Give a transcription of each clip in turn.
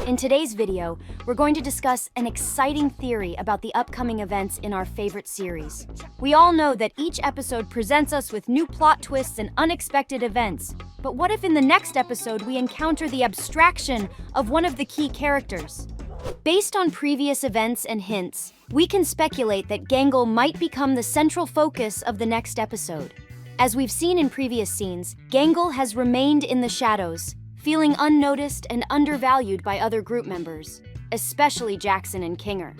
In today's video, we're going to discuss an exciting theory about the upcoming events in our favorite series. We all know that each episode presents us with new plot twists and unexpected events, but what if in the next episode we encounter the abstraction of one of the key characters? Based on previous events and hints, we can speculate that Gangle might become the central focus of the next episode. As we've seen in previous scenes, Gangle has remained in the shadows, feeling unnoticed and undervalued by other group members, especially Jackson and Kinger.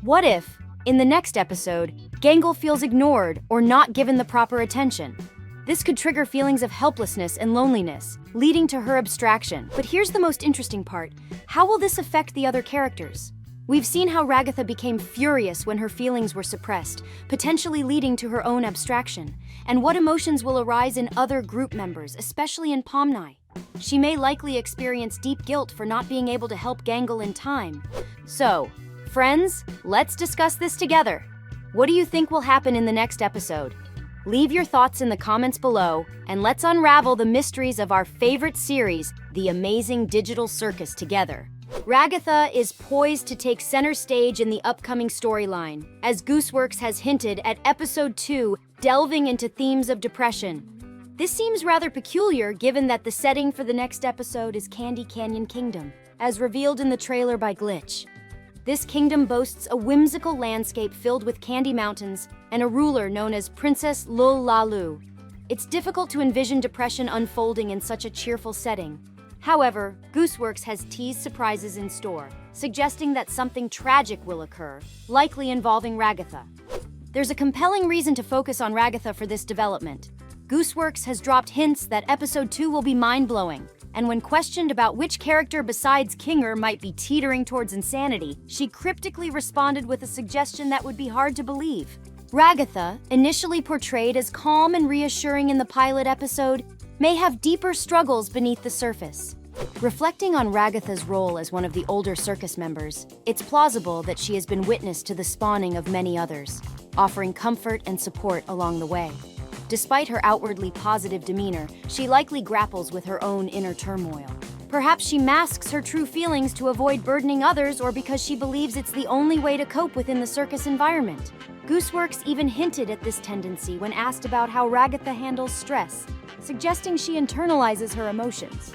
What if, in the next episode, Gangle feels ignored or not given the proper attention? This could trigger feelings of helplessness and loneliness, leading to her abstraction. But here's the most interesting part. How will this affect the other characters? We've seen how Ragatha became furious when her feelings were suppressed, potentially leading to her own abstraction. And what emotions will arise in other group members, especially in Pomni? She may likely experience deep guilt for not being able to help Gangle in time. So, friends, let's discuss this together. What do you think will happen in the next episode? Leave your thoughts in the comments below, and let's unravel the mysteries of our favorite series, The Amazing Digital Circus, together. Ragatha is poised to take center stage in the upcoming storyline, as Gooseworks has hinted at Episode 2 delving into themes of depression. This seems rather peculiar given that the setting for the next episode is Candy Canyon Kingdom, as revealed in the trailer by Glitch. This kingdom boasts a whimsical landscape filled with candy mountains and a ruler known as Princess Lul Lalu. It's difficult to envision depression unfolding in such a cheerful setting. However, Gooseworks has teased surprises in store, suggesting that something tragic will occur, likely involving Ragatha. There's a compelling reason to focus on Ragatha for this development. Gooseworks has dropped hints that Episode 2 will be mind-blowing, and when questioned about which character besides Kinger might be teetering towards insanity, she cryptically responded with a suggestion that would be hard to believe. Ragatha, initially portrayed as calm and reassuring in the pilot episode, may have deeper struggles beneath the surface. Reflecting on Ragatha's role as one of the older circus members, it's plausible that she has been witness to the spawning of many others, offering comfort and support along the way. Despite her outwardly positive demeanor, she likely grapples with her own inner turmoil. Perhaps she masks her true feelings to avoid burdening others, or because she believes it's the only way to cope within the circus environment. Gooseworks even hinted at this tendency when asked about how Ragatha handles stress, suggesting she internalizes her emotions.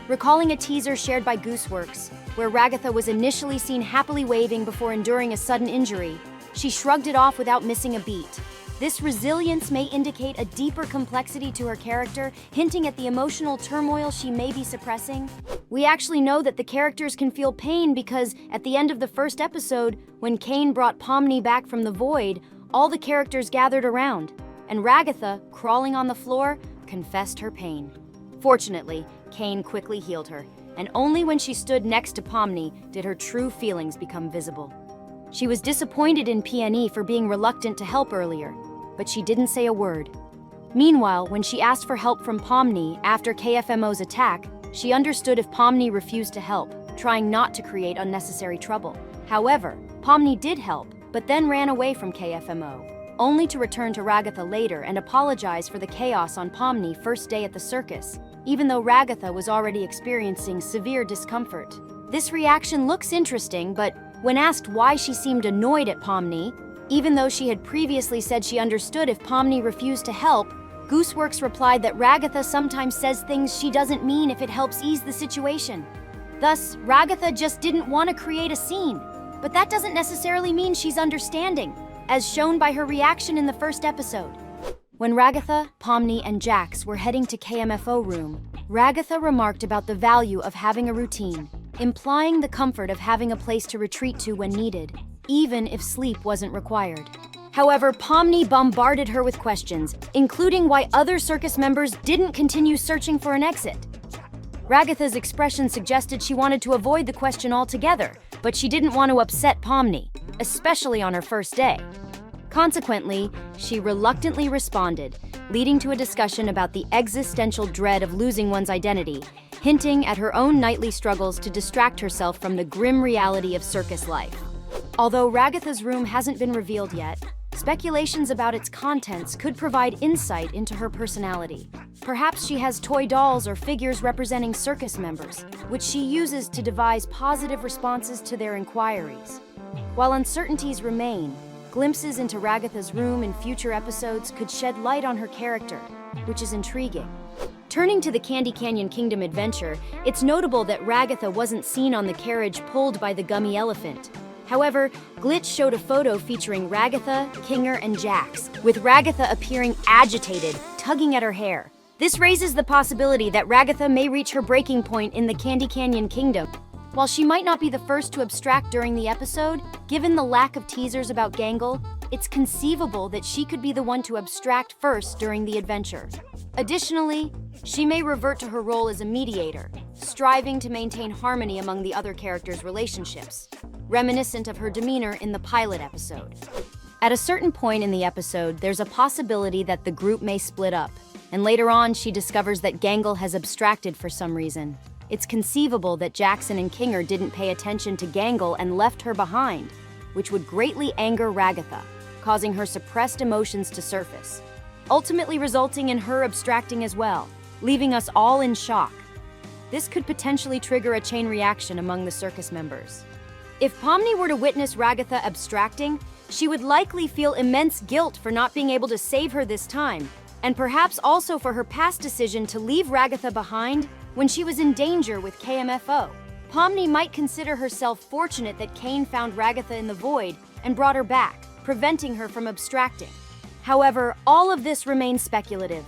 Recalling a teaser shared by Gooseworks, where Ragatha was initially seen happily waving before enduring a sudden injury, she shrugged it off without missing a beat. This resilience may indicate a deeper complexity to her character, hinting at the emotional turmoil she may be suppressing. We actually know that the characters can feel pain because, at the end of the first episode, when Kane brought Pomni back from the void, all the characters gathered around, and Ragatha, crawling on the floor, confessed her pain. Fortunately, Kane quickly healed her, and only when she stood next to Pomni did her true feelings become visible. She was disappointed in PNE for being reluctant to help earlier, but she didn't say a word. Meanwhile, when she asked for help from Pomni after KFMO's attack, she understood if Pomni refused to help, trying not to create unnecessary trouble. However, Pomni did help, but then ran away from KFMO, only to return to Ragatha later and apologize for the chaos on Pomni first day at the circus, even though Ragatha was already experiencing severe discomfort. This reaction looks interesting, but when asked why she seemed annoyed at Pomni, even though she had previously said she understood if Pomni refused to help, Gooseworks replied that Ragatha sometimes says things she doesn't mean if it helps ease the situation. Thus, Ragatha just didn't want to create a scene. But that doesn't necessarily mean she's understanding, as shown by her reaction in the first episode. When Ragatha, Pomni, and Jax were heading to KMFO room, Ragatha remarked about the value of having a routine, implying the comfort of having a place to retreat to when needed, even if sleep wasn't required. However, Pomni bombarded her with questions, including why other circus members didn't continue searching for an exit. Ragatha's expression suggested she wanted to avoid the question altogether, but she didn't want to upset Pomni, especially on her first day. Consequently, she reluctantly responded, leading to a discussion about the existential dread of losing one's identity, hinting at her own nightly struggles to distract herself from the grim reality of circus life. Although Ragatha's room hasn't been revealed yet, Speculations about its contents could provide insight into her personality. Perhaps she has toy dolls or figures representing circus members, which she uses to devise positive responses to their inquiries. While uncertainties remain, glimpses into Ragatha's room in future episodes could shed light on her character, which is intriguing. Turning to the Candy Canyon Kingdom adventure, it's notable that Ragatha wasn't seen on the carriage pulled by the gummy elephant. However, Glitch showed a photo featuring Ragatha, Kinger, and Jax, with Ragatha appearing agitated, tugging at her hair. This raises the possibility that Ragatha may reach her breaking point in the Candy Canyon Kingdom. While she might not be the first to abstract during the episode, given the lack of teasers about Gangle, it's conceivable that she could be the one to abstract first during the adventure. Additionally, she may revert to her role as a mediator, striving to maintain harmony among the other characters' relationships, reminiscent of her demeanor in the pilot episode. At a certain point in the episode, there's a possibility that the group may split up, and later on she discovers that Gangle has abstracted for some reason. It's conceivable that Jackson and Kinger didn't pay attention to Gangle and left her behind, which would greatly anger Ragatha, causing her suppressed emotions to surface, ultimately resulting in her abstracting as well, leaving us all in shock. This could potentially trigger a chain reaction among the circus members. If Pomni were to witness Ragatha abstracting, she would likely feel immense guilt for not being able to save her this time, and perhaps also for her past decision to leave Ragatha behind when she was in danger with KMFO. Pomni might consider herself fortunate that Kane found Ragatha in the void and brought her back, preventing her from abstracting. However, all of this remains speculative.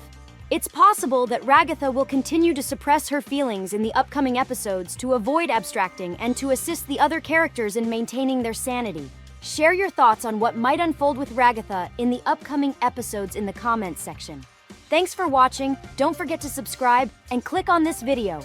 It's possible that Ragatha will continue to suppress her feelings in the upcoming episodes to avoid abstracting and to assist the other characters in maintaining their sanity. Share your thoughts on what might unfold with Ragatha in the upcoming episodes in the comments section. Thanks for watching, don't forget to subscribe and click on this video.